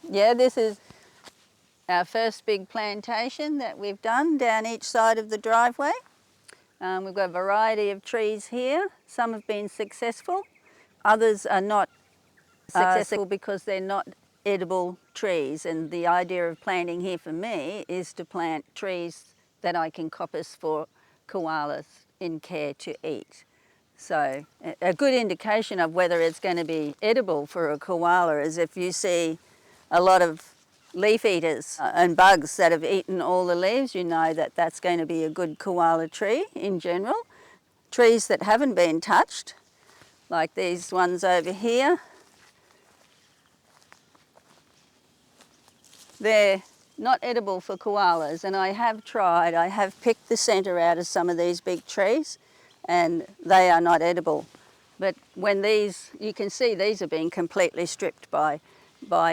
Yeah, this is our first big plantation that we've done down each side of the driveway. We've got a variety of trees here. Some have been successful, others are not successful because they're not edible trees. And the idea of planting here for me is to plant trees that I can coppice for koalas in care to eat. So a good indication of whether it's going to be edible for a koala is if you see a lot of leaf eaters and bugs that have eaten all the leaves, you know that that's going to be a good koala tree in general. Trees that haven't been touched, like these ones over here, they're not edible for koalas, and I have picked the centre out of some of these big trees and they are not edible. But when these, you can see these are being completely stripped by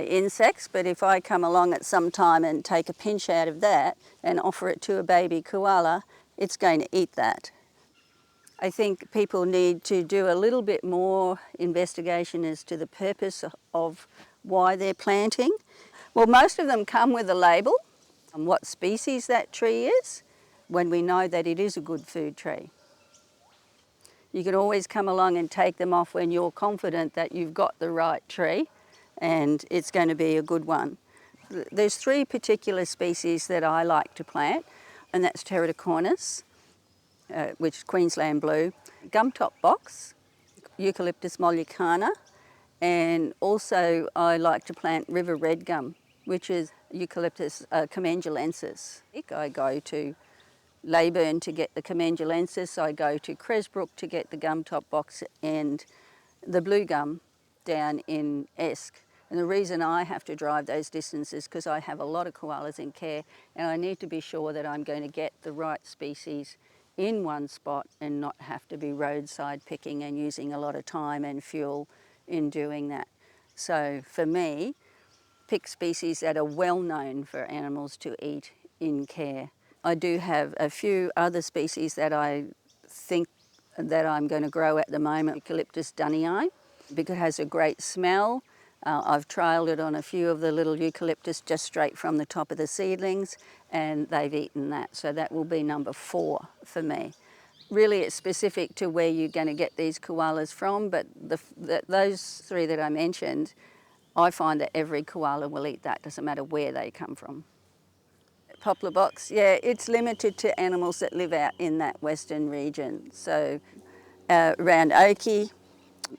insects, but if I come along at some time and take a pinch out of that and offer it to a baby koala, it's going to eat that. I think people need to do a little bit more investigation as to the purpose of why they're planting. Well, most of them come with a label on what species that tree is, when we know that it is a good food tree. You can always come along and take them off when you're confident that you've got the right tree and it's going to be a good one. There's 3 particular species that I like to plant, and that's Pteridoccornis, which is Queensland blue, gumtop box, Eucalyptus mollicana, and also I like to plant river red gum, which is Eucalyptus commendalensis. I go to Leyburn to get the commendalensis, I go to Cresbrook to get the gumtop box and the blue gum down in Esk. And the reason I have to drive those distances is because I have a lot of koalas in care and I need to be sure that I'm going to get the right species in one spot and not have to be roadside picking and using a lot of time and fuel in doing that. So for me, pick species that are well known for animals to eat in care. I do have a few other species that I think that I'm going to grow at the moment. Eucalyptus dunnii, because it has a great smell. I've trialled it on a few of the little eucalyptus just straight from the top of the seedlings, and they've eaten that. So that will be number 4 for me. Really, it's specific to where you're going to get these koalas from, but those 3 that I mentioned, I find that every koala will eat that, doesn't matter where they come from. Poplar box, yeah, it's limited to animals that live out in that western region. So around Oakey,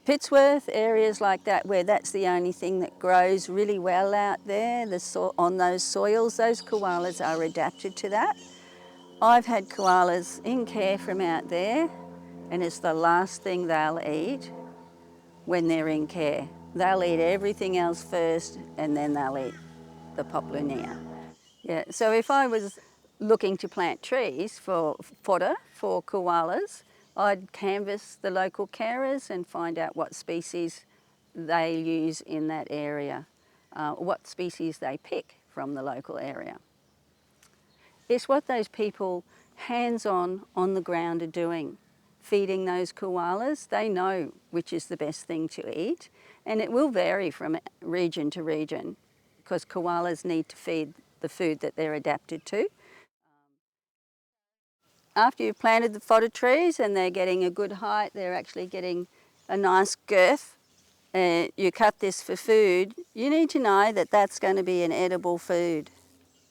Pittsworth, areas like that where that's the only thing that grows really well out there, on those soils, those koalas are adapted to that. I've had koalas in care from out there and it's the last thing they'll eat when they're in care. They'll eat everything else first and then they'll eat the poplarnia. Yeah, so if I was looking to plant trees for fodder for koalas, I'd canvass the local carers and find out what species they use in that area, what species they pick from the local area. It's what those people hands-on on the ground are doing, feeding those koalas. They know which is the best thing to eat, and it will vary from region to region because koalas need to feed the food that they're adapted to. After you've planted the fodder trees and they're getting a good height, they're actually getting a nice girth, and you cut this for food, you need to know that that's going to be an edible food.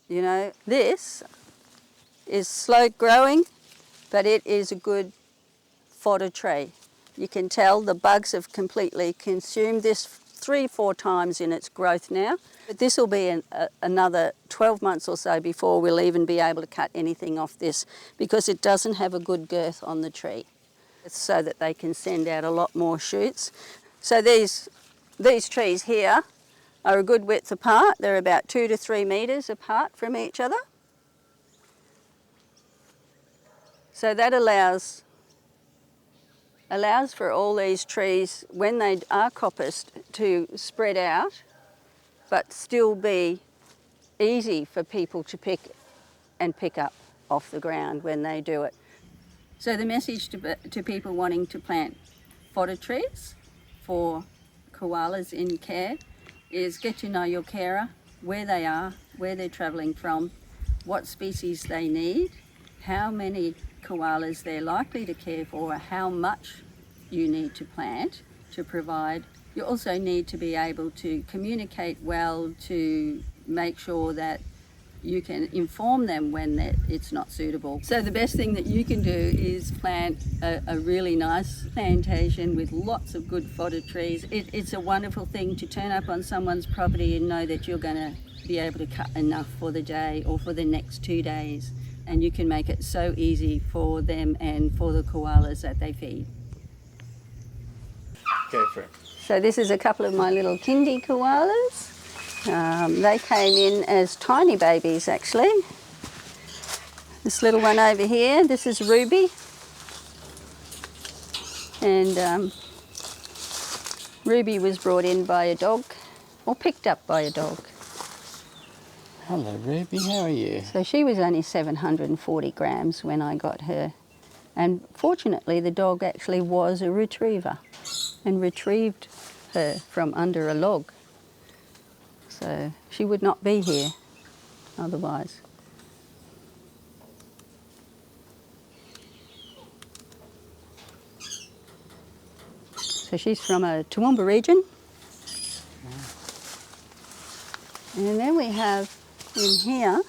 You know, this is slow growing, but it is a good fodder tree. You can tell the bugs have completely consumed this 3-4 times in its growth now. But this will be another 12 months or so before we'll even be able to cut anything off this because it doesn't have a good girth on the tree. It's so that they can send out a lot more shoots. So these trees here are a good width apart. They're about 2 to 3 metres apart from each other. So that allows for all these trees, when they are coppiced, to spread out but still be easy for people to pick up off the ground when they do it. So the message to people wanting to plant fodder trees for koalas in care is get to know your carer, where they are, where they're travelling from, what species they need, how many koalas they're likely to care for, how much you need to plant to provide. You also need to be able to communicate well to make sure that you can inform them when it's not suitable. So the best thing that you can do is plant a really nice plantation with lots of good fodder trees. It's a wonderful thing to turn up on someone's property and know that you're going to be able to cut enough for the day or for the next 2 days. And you can make it so easy for them and for the koalas that they feed. Go for it. So this is a couple of my little kindy koalas. They came in as tiny babies actually. This little one over here, this is Ruby. And Ruby was brought in by a dog, or picked up by a dog. Hello Ruby, how are you? So she was only 740 grams when I got her. And fortunately the dog actually was a retriever and retrieved her from under a log. So she would not be here otherwise. So she's from a Toowoomba region. And then we have in here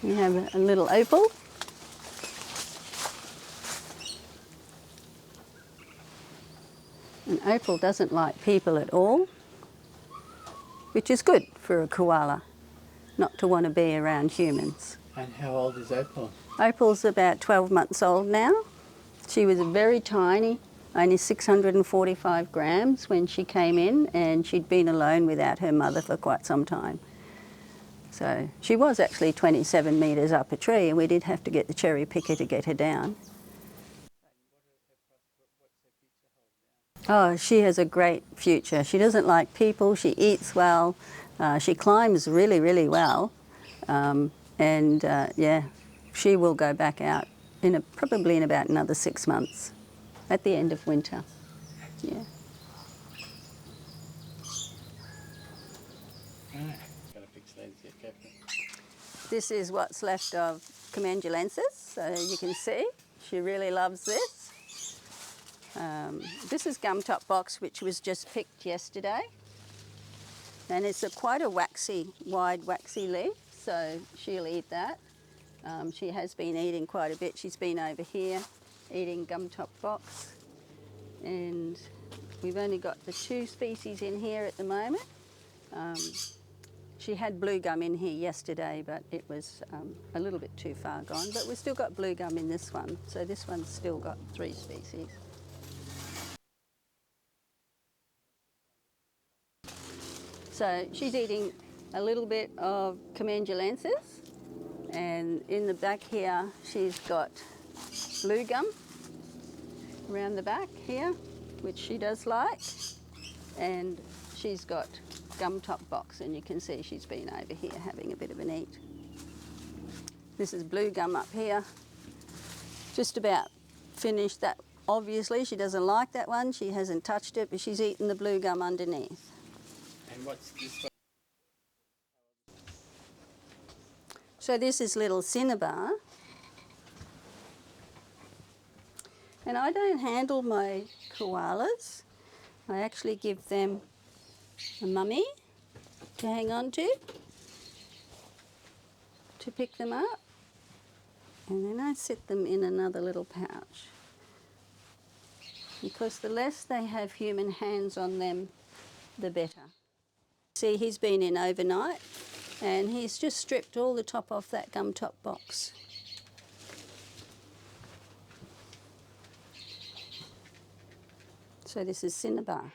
we have a little opal. And opal doesn't like people at all, which is good for a koala, not to want to be around humans. And how old is Opal? Opal's about 12 months old now. She was very tiny, only 645 grams when she came in, and she'd been alone without her mother for quite some time. So she was actually 27 metres up a tree, and we did have to get the cherry picker to get her down. Oh, she has a great future. She doesn't like people, she eats well, she climbs really, really well, yeah, she will go back out probably in about another 6 months, at the end of winter. Yeah. Gotta fix those yet, go for it. This is what's left of Commendulensis, so you can see she really loves this. This is gumtop box, which was just picked yesterday, and it's quite a wide waxy leaf, so she'll eat that. She has been eating quite a bit. She's been over here eating gumtop box, and we've only got the 2 species in here at the moment. She had blue gum in here yesterday, but it was a little bit too far gone, but we've still got blue gum in this one, so this one's still got 3 species. So she's eating a little bit of Commendulensis, and in the back here she's got blue gum around the back here, which she does like, and she's got gumtop box, and you can see she's been over here having a bit of an eat. This is blue gum up here, just about finished that. Obviously she doesn't like that one, she hasn't touched it, but she's eaten the blue gum underneath. And what's this one? So this is little cinnabar, and I don't handle my koalas. I actually give them a mummy to hang on to pick them up, and then I sit them in another little pouch, because the less they have human hands on them, the better. See, he's been in overnight, and he's just stripped all the top off that gumtop box. So this is cinnabar.